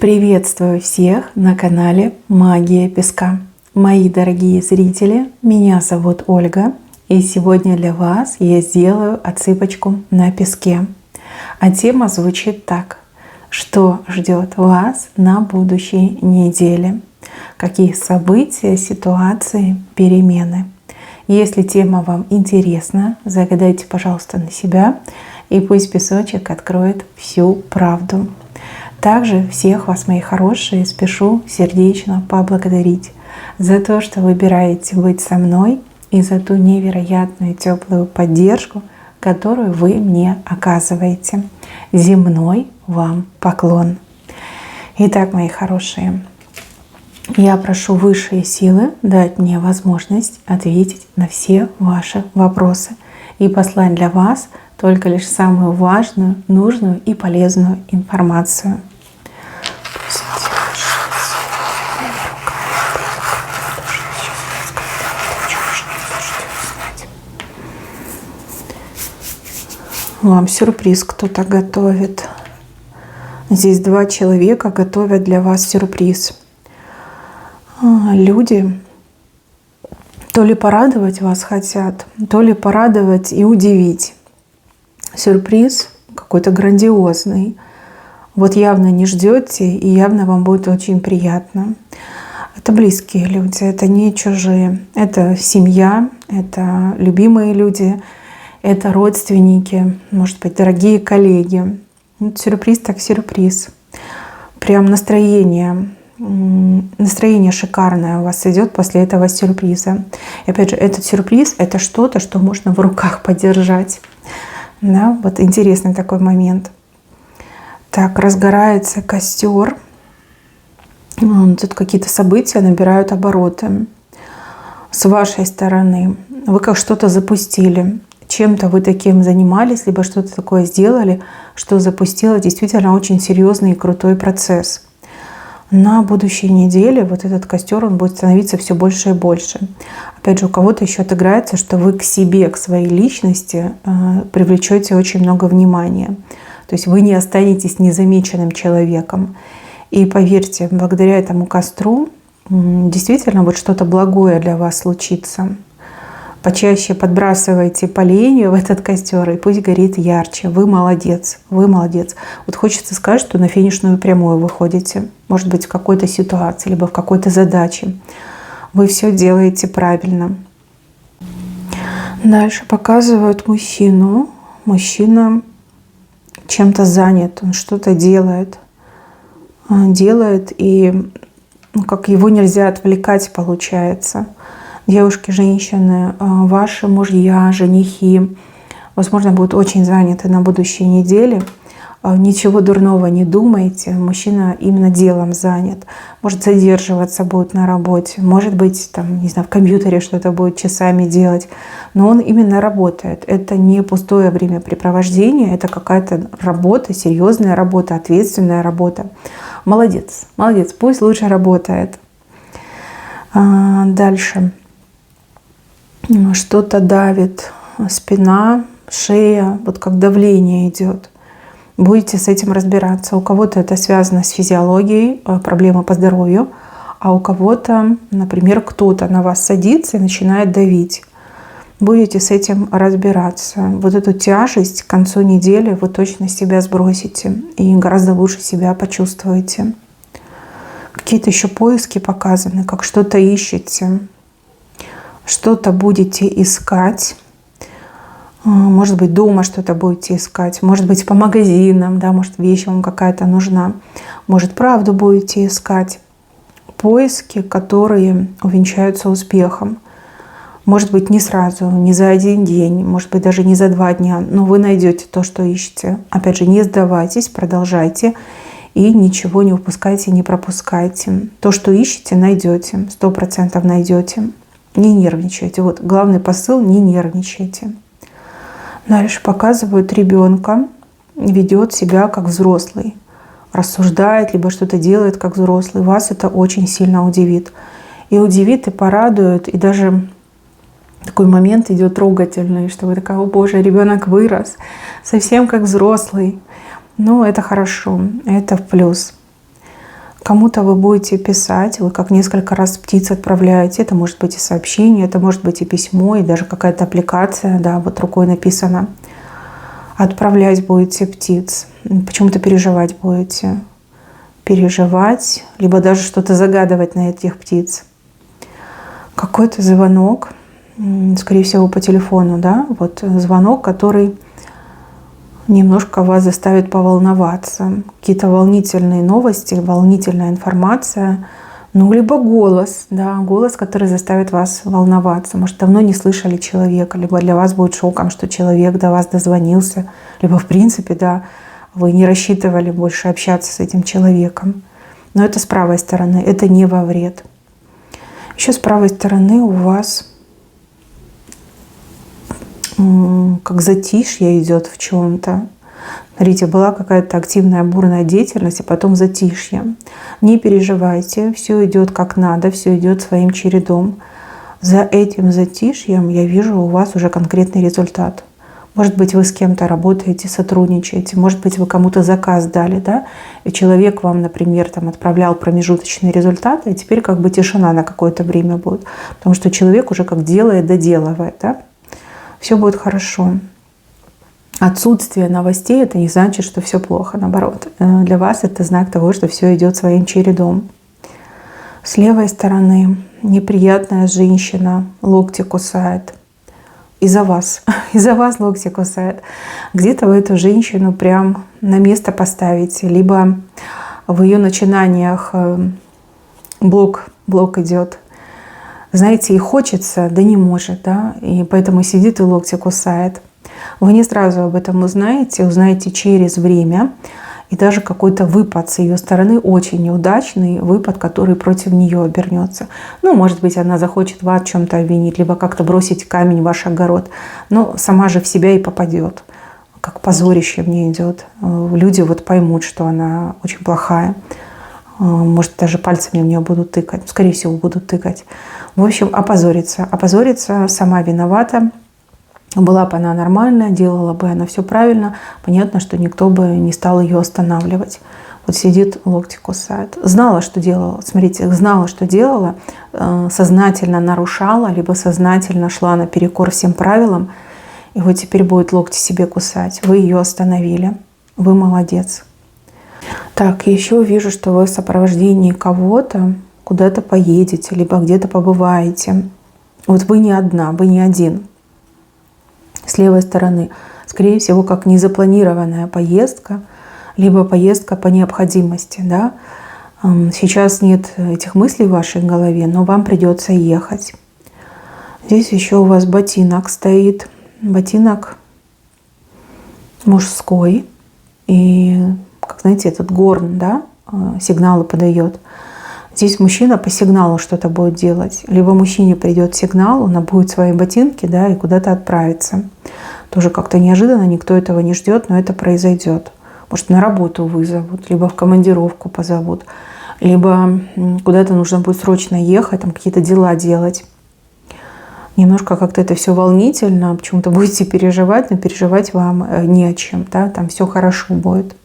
Приветствую всех на канале Магия Песка. Мои дорогие зрители, меня зовут Ольга, и сегодня для вас я сделаю отсыпочку на песке. А тема звучит так: что ждет вас на будущей неделе? Какие события, ситуации, перемены? Если тема вам интересна, загадайте, пожалуйста, на себя, и пусть песочек откроет всю правду. Также всех вас, мои хорошие, спешу сердечно поблагодарить за то, что выбираете быть со мной, и за ту невероятную теплую поддержку, которую вы мне оказываете. Земной вам поклон. Итак, мои хорошие, я прошу высшие силы дать мне возможность ответить на все ваши вопросы и послать для вас только лишь самую важную, нужную и полезную информацию. Вам сюрприз кто-то готовит. Здесь 2 человека готовят для вас сюрприз. Люди то ли порадовать вас хотят, то ли порадовать и удивить. Сюрприз какой-то грандиозный. Вот явно не ждете, и явно вам будет очень приятно. Это близкие люди, это не чужие. Это семья, это любимые люди, это родственники, может быть, дорогие коллеги. Сюрприз так сюрприз. Прям настроение шикарное у вас идет после этого сюрприза. И опять же, этот сюрприз — это что-то, что можно в руках подержать. Да, вот интересный такой момент. Так, разгорается костер. Тут какие-то события набирают обороты. С вашей стороны вы как что-то запустили. Чем-то вы таким занимались, либо что-то такое сделали, что запустило действительно очень серьезный и крутой процесс. На будущей неделе вот этот костер, он будет становиться все больше и больше. Опять же, у кого-то еще отыграется, что вы к себе, к своей личности привлечете очень много внимания. То есть вы не останетесь незамеченным человеком. И поверьте, благодаря этому костру действительно вот что-то благое для вас случится. Почаще подбрасывайте поленья в этот костер, и пусть горит ярче. Вы молодец, вы молодец. Вот хочется сказать, что на финишную прямую выходите. Может быть, в какой-то ситуации, либо в какой-то задаче. Вы все делаете правильно. Дальше показывают мужчину. Мужчина чем-то занят, он что-то делает. И как его нельзя отвлекать, получается. Девушки, женщины, ваши мужья, женихи, возможно, будут очень заняты на будущей неделе. Ничего дурного не думайте. Мужчина именно делом занят. Может задерживаться будет на работе. Может быть, там, не знаю, в компьютере что-то будет часами делать. Но он именно работает. Это не пустое времяпрепровождение. Это какая-то работа, серьезная работа, ответственная работа. Молодец, молодец. Пусть лучше работает. Дальше. Что-то давит. Спина, шея. Вот как давление идет. Будете с этим разбираться. У кого-то это связано с физиологией, проблемы по здоровью, а у кого-то, например, кто-то на вас садится и начинает давить. Будете с этим разбираться. Вот эту тяжесть к концу недели вы точно с себя сбросите и гораздо лучше себя почувствуете. Какие-то еще поиски показаны, как что-то ищете, что-то будете искать. Может быть, дома что-то будете искать, может быть, по магазинам, да, может, вещь вам какая-то нужна, может, правду будете искать. Поиски, которые увенчаются успехом. Может быть, не сразу, не за один день, может быть, даже не за 2 дня, но вы найдете то, что ищете. Опять же, не сдавайтесь, продолжайте и ничего не упускайте, не пропускайте. То, что ищете, найдете, 100% найдете. Не нервничайте. Вот главный посыл: не нервничайте. Дальше показывают ребенка, ведет себя как взрослый, рассуждает, либо что-то делает как взрослый. Вас это очень сильно удивит. И удивит, и порадует, и даже такой момент идет трогательный, что вы такая: о боже, ребенок вырос, совсем как взрослый. Ну, это хорошо, это в плюс. Кому-то вы будете писать, вы как несколько раз птиц отправляете. Это может быть и сообщение, это может быть и письмо, и даже какая-то аппликация, да, вот рукой написано. Отправлять будете птиц. Почему-то переживать будете. Переживать, либо даже что-то загадывать на этих птиц. Какой-то звонок, скорее всего, по телефону, да, вот звонок, который немножко вас заставит поволноваться. Какие-то волнительные новости, волнительная информация, ну, либо голос, да, голос, который заставит вас волноваться. Может, давно не слышали человека, либо для вас будет шоком, что человек до вас дозвонился, либо, в принципе, да, вы не рассчитывали больше общаться с этим человеком. Но это с правой стороны, это не во вред. Еще с правой стороны у вас как затишье идет в чем-то. Смотрите, была какая-то активная, бурная деятельность, а потом затишье. Не переживайте, все идет как надо, все идет своим чередом. За этим затишьем я вижу у вас уже конкретный результат. Может быть, вы с кем-то работаете, сотрудничаете, может быть, вы кому-то заказ дали, да, и человек вам, например, там, отправлял промежуточные результаты, и теперь как бы тишина на какое-то время будет, потому что человек уже как делает, доделывает, да. Все будет хорошо. Отсутствие новостей — это не значит, что все плохо. Наоборот, для вас это знак того, что все идет своим чередом. С левой стороны неприятная женщина локти кусает. Из-за вас. Из-за вас локти кусает. Где-то вы эту женщину прям на место поставите. Либо в ее начинаниях блок идет. Знаете, и хочется, да не может, да, и поэтому сидит и локти кусает. Вы не сразу об этом узнаете через время, и даже какой-то выпад с ее стороны, очень неудачный выпад, который против нее обернется. Ну, может быть, она захочет вас в чем-то обвинить, либо как-то бросить камень в ваш огород, но сама же в себя и попадет. Как позорище мне идет. Люди вот поймут, что она очень плохая. Может, даже пальцами в нее будут тыкать. Скорее всего, будут тыкать. В общем, опозориться. Опозориться, сама виновата. Была бы она нормальная, делала бы она все правильно. Понятно, что никто бы не стал ее останавливать. Вот сидит, локти кусает. Знала, что делала. Смотрите, знала, что делала. Сознательно нарушала, либо сознательно шла наперекор всем правилам. И вот теперь будет локти себе кусать. Вы ее остановили. Вы молодец. Так, еще вижу, что вы в сопровождении кого-то куда-то поедете, либо где-то побываете. Вот вы не одна, вы не один. С левой стороны, скорее всего, как незапланированная поездка, либо поездка по необходимости. Да? Сейчас нет этих мыслей в вашей голове, но вам придется ехать. Здесь еще у вас ботинок стоит. Ботинок мужской. И, как знаете, этот горн, да, сигналы подает. Здесь мужчина по сигналу что-то будет делать. Либо мужчине придет сигнал, он обует свои ботинки, да, и куда-то отправится. Тоже как-то неожиданно, никто этого не ждет, но это произойдет. Может, на работу вызовут, либо в командировку позовут, либо куда-то нужно будет срочно ехать, там какие-то дела делать. Немножко как-то это все волнительно, почему-то будете переживать, но переживать вам не о чем, да, там все хорошо будет.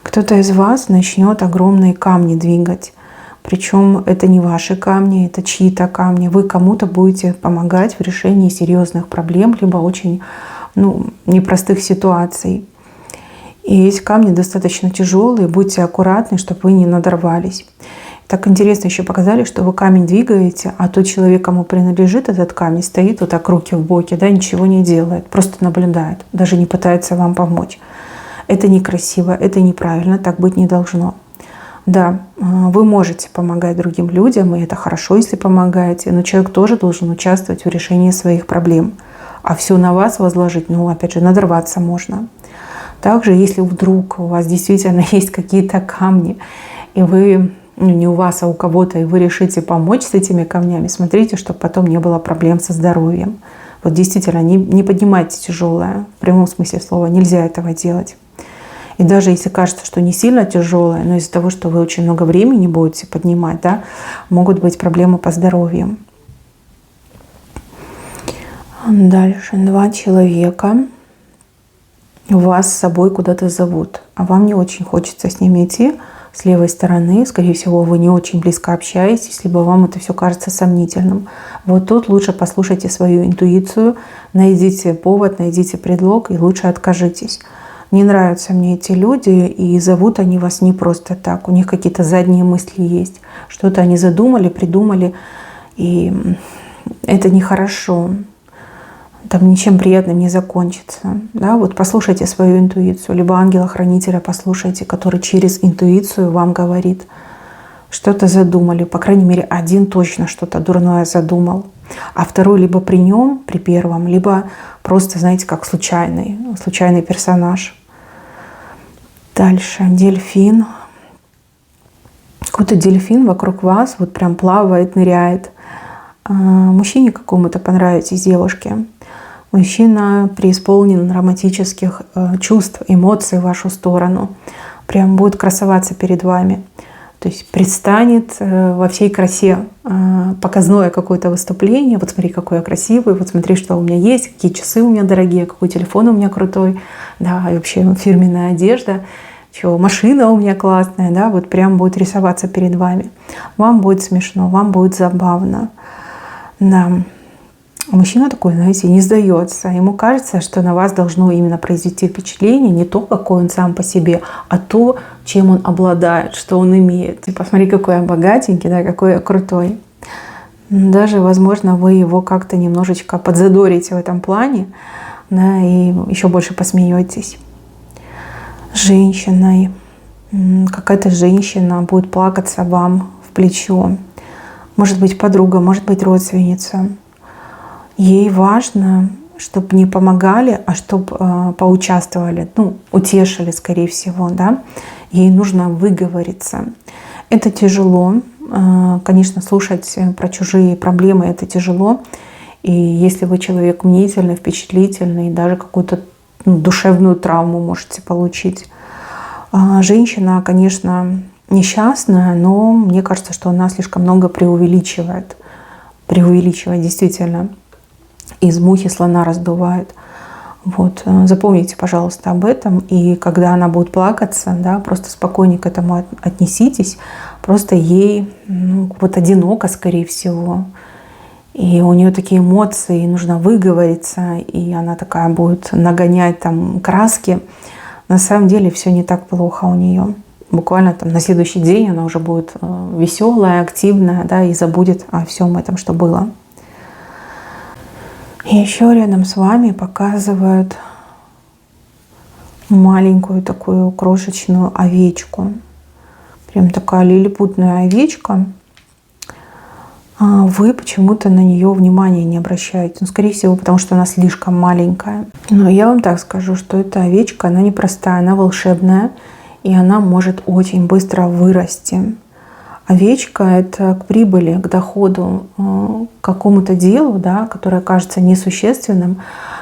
Кто-то из вас начнет огромные камни двигать. Причем это не ваши камни, это чьи-то камни. Вы кому-то будете помогать в решении серьезных проблем, либо очень непростых ситуаций. И эти камни достаточно тяжелые, будьте аккуратны, чтобы вы не надорвались. Так интересно еще показали, что вы камень двигаете, а тот человек, кому принадлежит этот камень, стоит вот так, руки в боки, да, ничего не делает, просто наблюдает, даже не пытается вам помочь. Это некрасиво, это неправильно, так быть не должно. Да, вы можете помогать другим людям, и это хорошо, если помогаете, но человек тоже должен участвовать в решении своих проблем. А все на вас возложить, опять же, надорваться можно. Также, если вдруг у вас действительно есть какие-то камни, и вы, не у вас, а у кого-то, и вы решите помочь с этими камнями, смотрите, чтобы потом не было проблем со здоровьем. Вот действительно, не поднимайте тяжелое, в прямом смысле слова, нельзя этого делать. И даже если кажется, что не сильно тяжелое, но из-за того, что вы очень много времени будете поднимать, да, могут быть проблемы по здоровью. Дальше 2 человека вас с собой куда-то зовут, а вам не очень хочется с ними идти, с левой стороны. Скорее всего, вы не очень близко общаетесь, либо вам это все кажется сомнительным. Вот тут лучше послушайте свою интуицию, найдите повод, найдите предлог и лучше откажитесь. Не нравятся мне эти люди, и зовут они вас не просто так. У них какие-то задние мысли есть. Что-то они задумали, придумали, и это нехорошо. Там ничем приятным не закончится. Да? Вот послушайте свою интуицию, либо ангела-хранителя послушайте, который через интуицию вам говорит, что-то задумали. По крайней мере, один точно что-то дурное задумал, а второй либо при нем, при первом, либо просто, знаете, как случайный персонаж. Дальше дельфин. Какой-то дельфин вокруг вас вот прям плавает, ныряет. Мужчине какому-то понравитесь, девушке. Мужчина преисполнен романтических чувств, эмоций в вашу сторону. Прям будет красоваться перед вами. То есть предстанет во всей красе, показное какое-то выступление. Вот смотри, какой я красивый, вот смотри, что у меня есть, какие часы у меня дорогие, какой телефон у меня крутой, да, и вообще фирменная одежда, чего, машина у меня классная, да, вот прям будет рисоваться перед вами. Вам будет смешно, вам будет забавно. Да. Мужчина такой, знаете, не сдается. Ему кажется, что на вас должно именно произвести впечатление не то, какой он сам по себе, а то, чем он обладает, что он имеет. И посмотри, какой я богатенький, да, какой я крутой. Даже, возможно, вы его как-то немножечко подзадорите в этом плане, да, и еще больше посмеетесь. Женщиной. Какая-то женщина будет плакаться вам в плечо. Может быть, подруга, может быть, родственница. Ей важно, чтобы не помогали, а чтобы поучаствовали, ну, утешили, скорее всего, да. Ей нужно выговориться. Это тяжело. Конечно, слушать про чужие проблемы — это тяжело. И если вы человек мнительный, впечатлительный, даже какую-то душевную травму можете получить. Женщина, конечно, несчастная, но мне кажется, что она слишком много преувеличивает. Преувеличивает, действительно. Из мухи слона раздувает. Вот. Запомните, пожалуйста, об этом. И когда она будет плакаться, да, просто спокойнее к этому отнеситесь. Просто ей вот одиноко, скорее всего. И у нее такие эмоции, нужно выговориться. И она такая будет нагонять там краски. На самом деле все не так плохо у нее. Буквально там на следующий день она уже будет веселая, активная, да, и забудет о всем этом, что было. И еще рядом с вами показывают маленькую такую крошечную овечку. Прям такая лилипутная овечка. Вы почему-то на нее внимания не обращаете. Ну, скорее всего, потому что она слишком маленькая. Но я вам так скажу, что эта овечка, она непростая, она волшебная. И она может очень быстро вырасти. Овечка — это к прибыли, к доходу, к какому-то делу, да, которое кажется несущественным.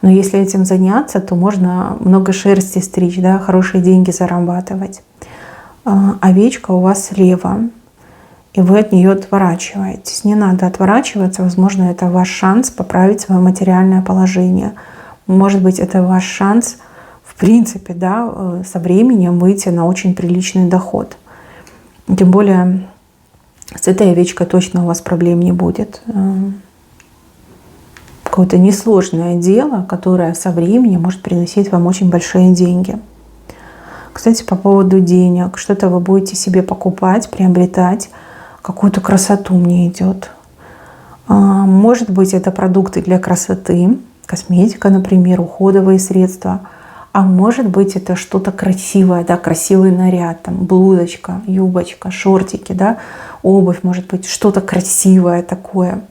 Но если этим заняться, то можно много шерсти стричь, да, хорошие деньги зарабатывать. Овечка у вас слева, и вы от нее отворачиваетесь. Не надо отворачиваться. Возможно, это ваш шанс поправить свое материальное положение. Может быть, это ваш шанс, в принципе, да, со временем выйти на очень приличный доход. Тем более с этой овечкой точно у вас проблем не будет. Какое-то несложное дело, которое со временем может приносить вам очень большие деньги. Кстати, по поводу денег. Что-то вы будете себе покупать, приобретать. Какую-то красоту мне идет. Может быть, это продукты для красоты, косметика, например, уходовые средства. А может быть, это что-то красивое, да, красивый наряд, там, блузочка, юбочка, шортики, да, обувь, может быть, что-то красивое такое.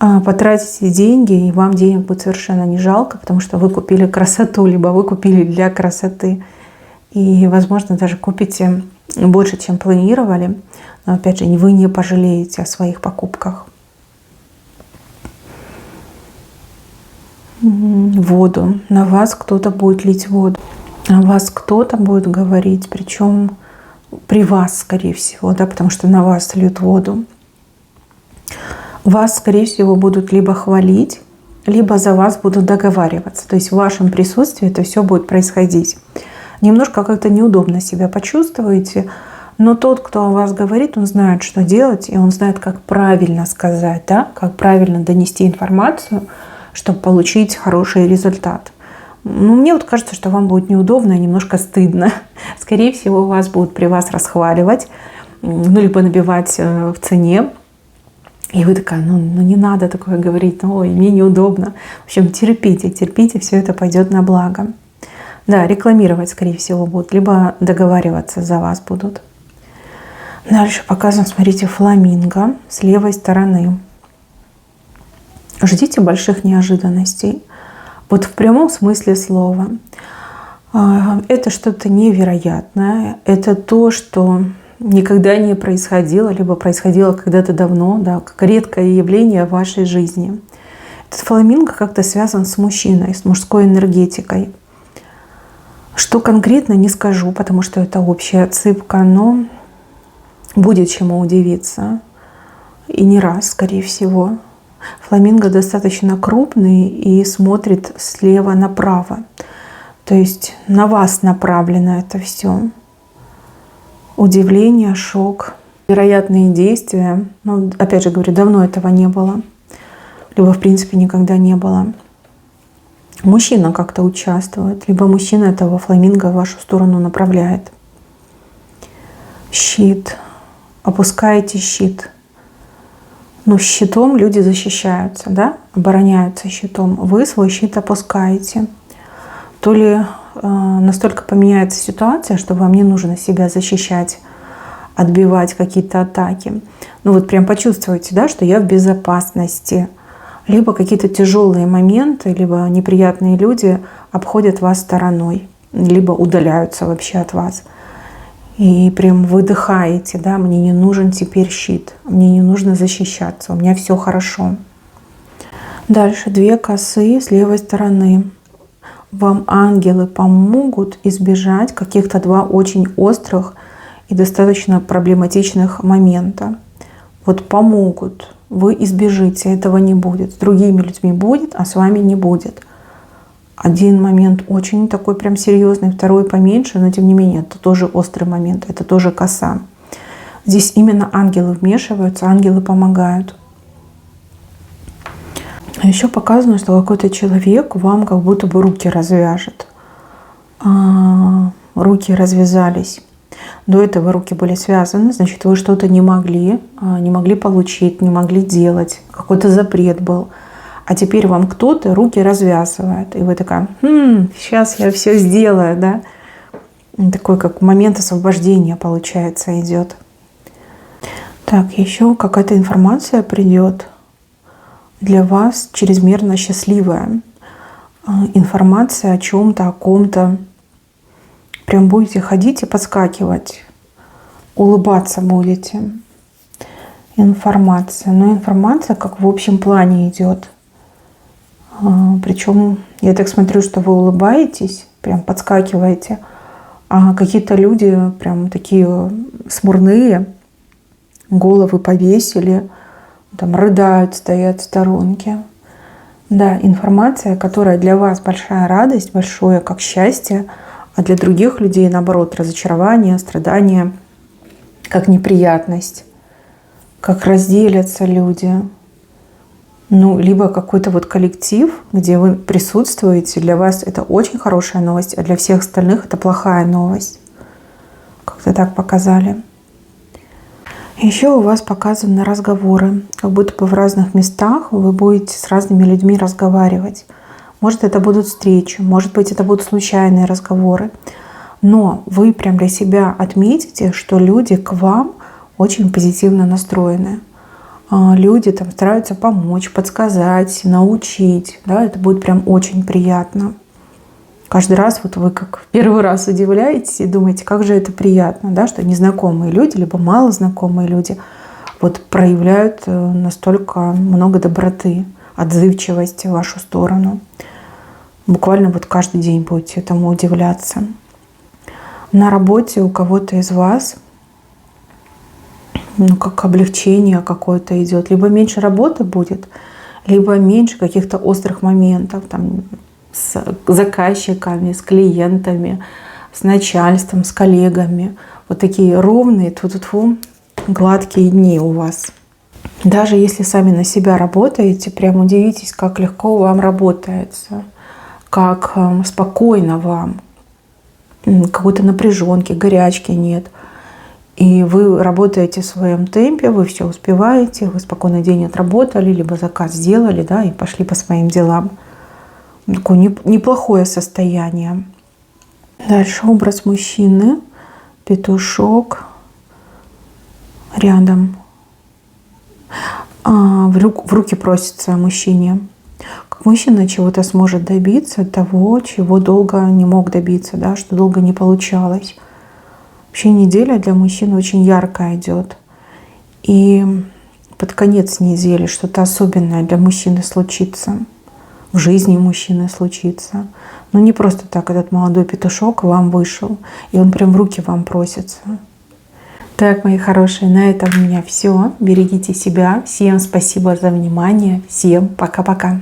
Потратите деньги, и вам денег будет совершенно не жалко, потому что вы купили красоту, либо вы купили для красоты. И, возможно, даже купите больше, чем планировали. Но, опять же, вы не пожалеете о своих покупках. Воду. На вас кто-то будет лить воду. На вас кто-то будет говорить, причем при вас, скорее всего, да, потому что на вас льют воду. Вас, скорее всего, будут либо хвалить, либо за вас будут договариваться. То есть в вашем присутствии это все будет происходить. Немножко как-то неудобно себя почувствуете, Но тот, кто о вас говорит, он знает, что делать, и он знает, как правильно сказать, да? Как правильно донести информацию, чтобы получить хороший результат. Ну, мне вот кажется, что вам будет неудобно и немножко стыдно. Скорее всего, вас будут при вас расхваливать, ну, либо набивать в цене. И вы такая, ну не надо такое говорить, ой, мне неудобно. В общем, терпите, все это пойдет на благо. Да, рекламировать, скорее всего, будут, либо договариваться за вас будут. Дальше показываем, смотрите, фламинго с левой стороны. Ждите больших неожиданностей. Вот в прямом смысле слова. Это что-то невероятное. Это то, что никогда не происходило, либо происходило когда-то давно, да, как редкое явление в вашей жизни. Этот фламинго как-то связан с мужчиной, с мужской энергетикой. Что конкретно, не скажу, потому что это общая отсыпка, но будет чему удивиться. И не раз, скорее всего. Фламинго достаточно крупный и смотрит слева направо. То есть на вас направлено это все. Удивление, шок, вероятные действия. Ну, опять же говорю, давно этого не было. Либо, в принципе, никогда не было. Мужчина как-то участвует. Либо мужчина этого фламинго в вашу сторону направляет. Щит. Опускаете щит. Ну, щитом люди защищаются, да? Обороняются щитом. Вы свой щит опускаете. То ли настолько поменяется ситуация, что вам не нужно себя защищать, отбивать какие-то атаки. Ну вот прям почувствуйте, да, что я в безопасности. Либо какие-то тяжелые моменты, либо неприятные люди обходят вас стороной, либо удаляются вообще от вас. И прям выдыхаете, да, мне не нужен теперь щит, мне не нужно защищаться, у меня все хорошо. Дальше 2 косы с левой стороны. Вам ангелы помогут избежать каких-то 2 очень острых и достаточно проблематичных момента. Вот помогут. Вы избежите, этого не будет. С другими людьми будет, а с вами не будет. Один момент очень такой прям серьезный, второй поменьше, но тем не менее это тоже острый момент, это тоже коса. Здесь именно ангелы вмешиваются, ангелы помогают. А еще показано, что какой-то человек вам как будто бы руки развяжет. Руки развязались. До этого руки были связаны, значит, вы что-то не могли получить, не могли делать. Какой-то запрет был. А теперь вам кто-то руки развязывает. И вы такая, сейчас я все сделаю, да? Такой как момент освобождения, получается, идет. Так, еще какая-то информация придет для вас чрезмерно счастливая. Информация о чем-то, о ком-то. Прям будете ходить и подскакивать. Улыбаться будете. Информация. Но информация как в общем плане идет. Причем я так смотрю, что вы улыбаетесь, прям подскакиваете. А какие-то люди прям такие смурные, головы повесили, там рыдают, стоят в сторонке. Да, информация, которая для вас большая радость, большое как счастье, а для других людей, наоборот, разочарование, страдание, как неприятность, как разделятся люди. Ну, либо какой-то вот коллектив, где вы присутствуете, для вас это очень хорошая новость, а для всех остальных это плохая новость. Как-то так показали. Еще у вас показаны разговоры. Как будто бы в разных местах вы будете с разными людьми разговаривать. Может, это будут встречи, может быть, это будут случайные разговоры. Но вы прям для себя отметите, что люди к вам очень позитивно настроены. Люди там стараются помочь, подсказать, научить. Да, это будет прям очень приятно. Каждый раз вот вы как в первый раз удивляетесь и думаете, как же это приятно, да, что незнакомые люди, либо малознакомые люди вот проявляют настолько много доброты, отзывчивости в вашу сторону. Буквально вот каждый день будете этому удивляться. На работе у кого-то из вас как облегчение какое-то идет. Либо меньше работы будет, либо меньше каких-то острых моментов там, с заказчиками, с клиентами, с начальством, с коллегами. вот такие ровные, тьфу-тьфу-тьфу, гладкие дни у вас. Даже если сами на себя работаете, прям удивитесь, как легко вам работается, как спокойно вам, какой-то напряженки, горячки нет. И вы работаете в своем темпе, вы все успеваете, вы спокойно день отработали, либо заказ сделали, да, и пошли по своим делам. Такое неплохое состояние. Дальше образ мужчины, петушок рядом. В руки просится мужчине. Как мужчина чего-то сможет добиться, того, чего долго не мог добиться, да, что долго не получалось. Вообще неделя для мужчин очень ярко идет. И под конец недели что-то особенное для мужчины случится. В жизни мужчины случится. Но не просто так этот молодой петушок вам вышел, и он прям в руки вам просится. Так, мои хорошие, на этом у меня все. Берегите себя. Всем спасибо за внимание. Всем пока-пока.